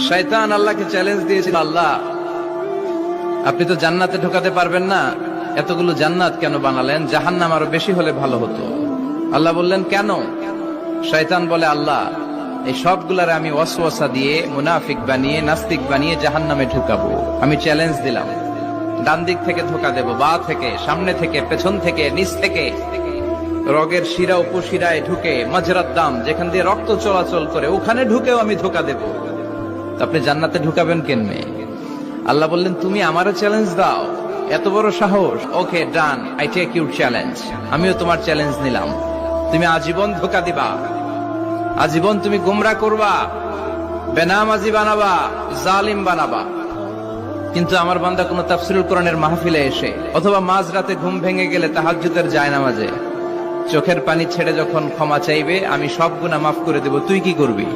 শয়তান আল্লাহকে চ্যালেঞ্জ দিয়েছিল, আল্লাহ আপনি তো জান্নাতে ঢোকাতে পারবেন না, এতগুলো জান্নাত কেন বানালেন? জাহান্নাম আরো বেশি হলে ভালো হতো। আল্লাহ বললেন কেন? শয়তান বলে, আল্লাহ এই সবগুলারে আমি ওয়াসওয়াসা দিয়ে মুনাফিক বানিয়ে নাস্তিক বানিয়ে জাহান্নামে ঢুকাবো। আমি চ্যালেঞ্জ দিলাম, ডান দিক থেকে ধোকা দেব, বা থেকে, সামনে থেকে, পেছন থেকে, নিচ থেকে, রগের শিরা উপশিরায় ঢুকে, মাজরাত দাম যেখান দিয়ে রক্ত চলাচল করে ওখানে ঢুকেও আমি ধোকা দেব। আপনি জান্নাতে ঢুকাবেন কেমনে? আল্লাহ বললেন, তুমি আমারও চ্যালেঞ্জ দাও, এত বড় সাহস? ওকে ডান, আই টেক ইউর চ্যালেঞ্জ। আমিও তোমার চ্যালেঞ্জ নিলাম। তুমি আজীবন ধোকা দিবা, আজীবন তুমি গুমরা করবা, বেনামাজি বানাবা, জালিম বানাবা। কিন্তু আমার বান্দা কোন তাফসীরুল কোরআনের মাহফিলে এসে অথবা মাঝরাতে ঘুম ভেঙে গেলে তাহাজ্জুদের জায়নামাজে চোখের পানি ছেড়ে যখন ক্ষমা চাইবে, আমি সব গুনাহ মাফ করে দেব, তুই কি করবি?